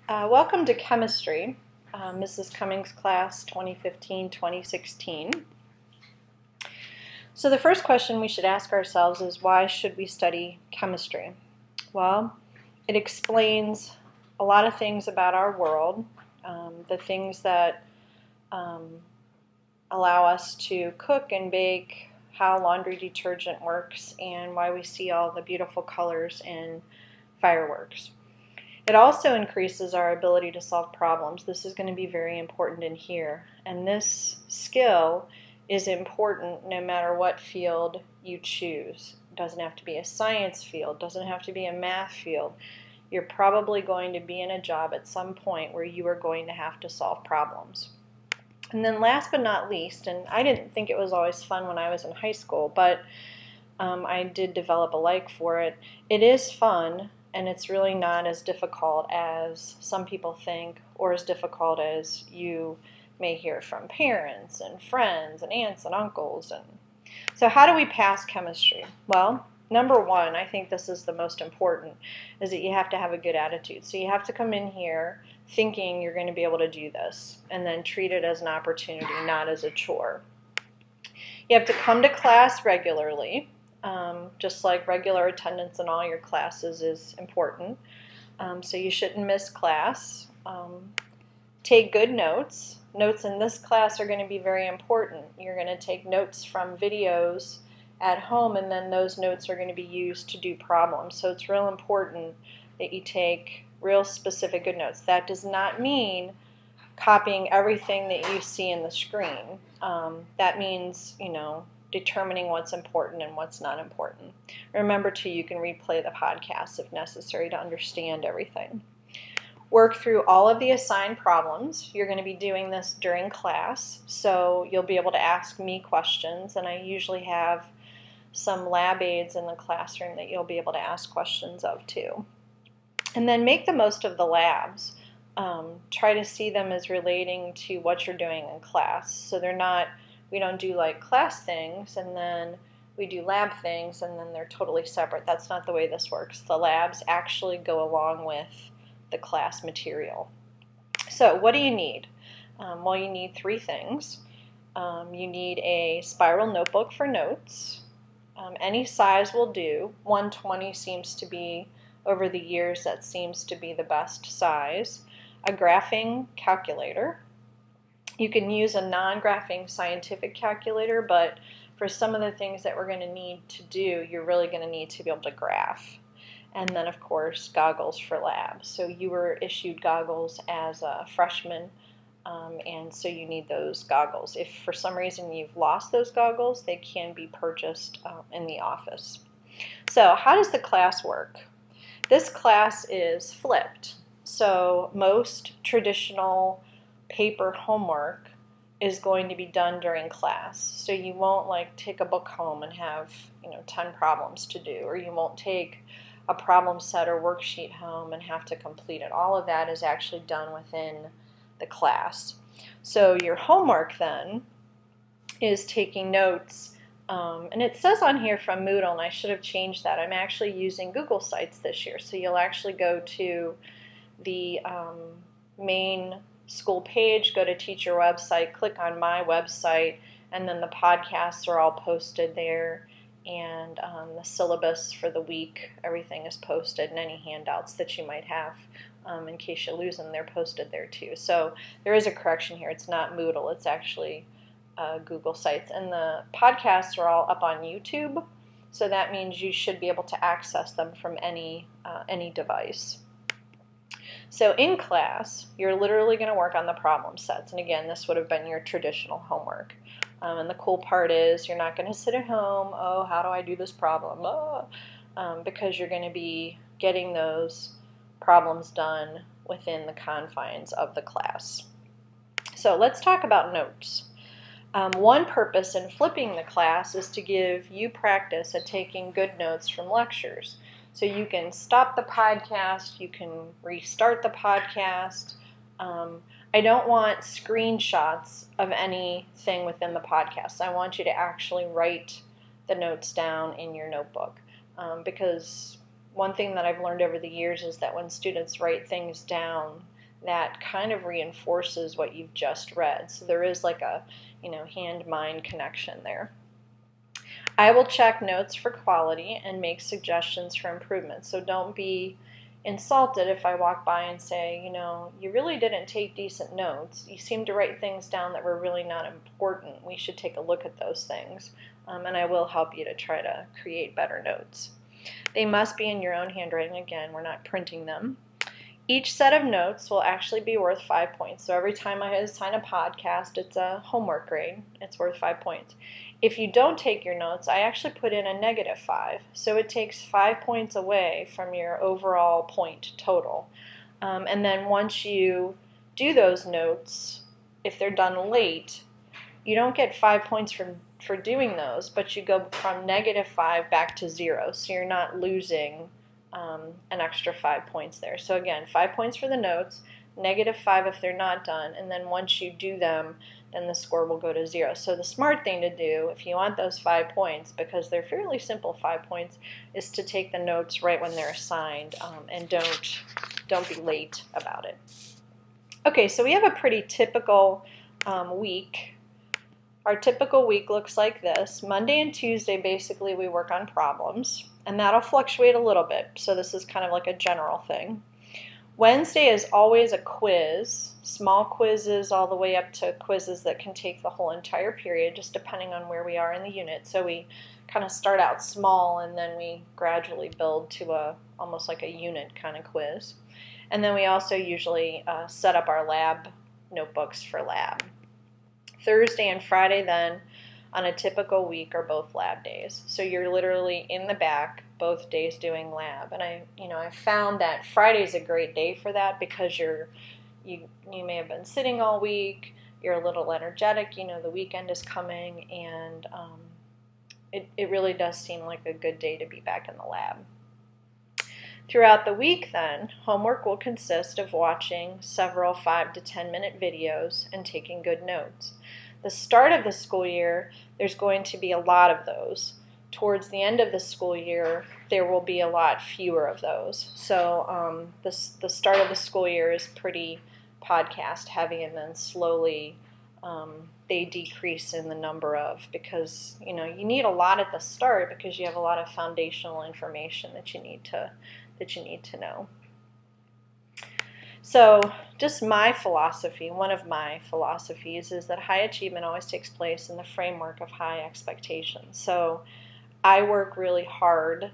Welcome to chemistry, Mrs. Cummings class 2015-2016. So the first question we should ask ourselves is, why should we study chemistry? Well, it explains a lot of things about our world, the things that allow us to cook and bake, how laundry detergent works, and why we see all the beautiful colors in fireworks. It also increases our ability to solve problems. This is going to be very important in here. And this skill is important no matter what field you choose. It doesn't have to be a science field, doesn't have to be a math field. You're probably going to be in a job at some point where you are going to have to solve problems. And then last but not least, and I didn't think it was always fun when I was in high school, but I did develop a like for it. It is fun. And it's really not as difficult as some people think, or as difficult as you may hear from parents and friends and aunts and uncles. And so how do we pass chemistry? Well, number one, I think this is the most important, is that you have to have a good attitude. So you have to come in here thinking you're going to be able to do this, and then treat it as an opportunity, not as a chore. You have to come to class regularly. Just like regular attendance in all your classes is important. So you shouldn't miss class. Take good notes. Notes in this class are going to be very important. You're going to take notes from videos at home, and then those notes are going to be used to do problems. So it's real important that you take real specific good notes. That does not mean copying everything that you see in the screen. That means, determining what's important and what's not important. Remember, too, you can replay the podcast if necessary to understand everything. Work through all of the assigned problems. You're going to be doing this during class, so you'll be able to ask me questions, and I usually have some lab aids in the classroom that you'll be able to ask questions of, too. And then make the most of the labs. Try to see them as relating to what you're doing in class, so we don't do like class things and then we do lab things and then they're totally separate. That's not the way this works. The labs actually go along with the class material. So what do you need? Well, you need three things. You need a spiral notebook for notes. Any size will do. 120 seems to be, over the years, that seems to be the best size. A graphing calculator. You can use a non-graphing scientific calculator, but for some of the things that we're going to need to do, you're really going to need to be able to graph. And then, of course, goggles for labs. So you were issued goggles as a freshman, and so you need those goggles. If for some reason you've lost those goggles, they can be purchased in the office. So how does the class work? This class is flipped. So most traditional paper homework is going to be done during class. So you won't take a book home and have 10 problems to do, or you won't take a problem set or worksheet home and have to complete it. All of that is actually done within the class. So your homework then is taking notes, and it says on here from Moodle, and I should have changed that. I'm actually using Google Sites this year. So you'll actually go to the main school page, go to teacher website, click on my website, and then the podcasts are all posted there, and the syllabus for the week, everything is posted, and any handouts that you might have in case you lose them, they're posted there too. So there is a correction here. It's not Moodle, it's actually Google Sites, and the podcasts are all up on YouTube, so that means you should be able to access them from any device. So in class, you're literally going to work on the problem sets. And again, this would have been your traditional homework. And the cool part is you're not going to sit at home, oh, how do I do this problem? Because you're going to be getting those problems done within the confines of the class. So let's talk about notes. One purpose in flipping the class is to give you practice at taking good notes from lectures. So you can stop the podcast, you can restart the podcast. I don't want screenshots of anything within the podcast. I want you to actually write the notes down in your notebook, because one thing that I've learned over the years is that when students write things down, that kind of reinforces what you've just read. So there is like a, hand-mind connection there. I will check notes for quality and make suggestions for improvement. So don't be insulted if I walk by and say, you really didn't take decent notes. You seem to write things down that were really not important. We should take a look at those things. And I will help you to try to create better notes. They must be in your own handwriting. Again, we're not printing them. Each set of notes will actually be worth 5 points. So every time I assign a podcast, it's a homework grade. It's worth 5 points. If you don't take your notes, I actually put in a -5. So it takes 5 points away from your overall point total. And then once you do those notes, if they're done late, you don't get 5 points for doing those, but you go from -5 back to 0. So you're not losing an extra 5 points there. So again, 5 points for the notes, -5 if they're not done, and then once you do them, then the score will go to 0. So the smart thing to do, if you want those 5 points, because they're fairly simple 5 points, is to take the notes right when they're assigned, and don't be late about it. Okay, so we have a pretty typical week. Our typical week looks like this. Monday and Tuesday, basically, we work on problems, and that'll fluctuate a little bit. So this is kind of like a general thing. Wednesday is always a quiz, small quizzes all the way up to quizzes that can take the whole entire period, just depending on where we are in the unit. So we kind of start out small, and then we gradually build to almost like a unit kind of quiz. And then we also usually set up our lab notebooks for lab. Thursday and Friday then on a typical week are both lab days. So you're literally in the back both days doing lab. And I found that Friday's a great day for that because you may have been sitting all week, you're a little energetic, the weekend is coming, and it really does seem like a good day to be back in the lab. Throughout the week then, homework will consist of watching several 5 to 10 minute videos and taking good notes. The start of the school year, there's going to be a lot of those. Towards the end of the school year, there will be a lot fewer of those. So the start of the school year is pretty podcast heavy, and then slowly they decrease in the number of, because you need a lot at the start because you have a lot of foundational information that you need to know. So just my philosophy, one of my philosophies, is that high achievement always takes place in the framework of high expectations. So I work really hard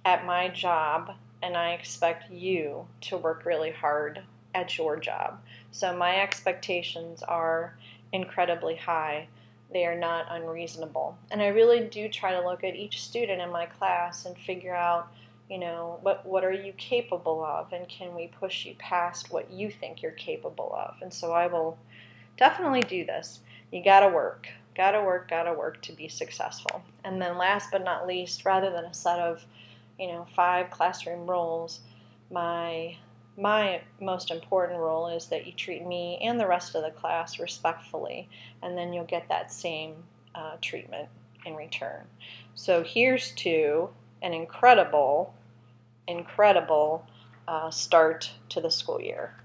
at my job, and I expect you to work really hard at your job. So my expectations are incredibly high. They are not unreasonable. And I really do try to look at each student in my class and figure out, what are you capable of, and can we push you past what you think you're capable of? And so I will definitely do this. You gotta work to be successful. And then last but not least, rather than a set of 5 classroom roles, my most important role is that you treat me and the rest of the class respectfully, and then you'll get that same treatment in return. So here's to an incredible start to the school year.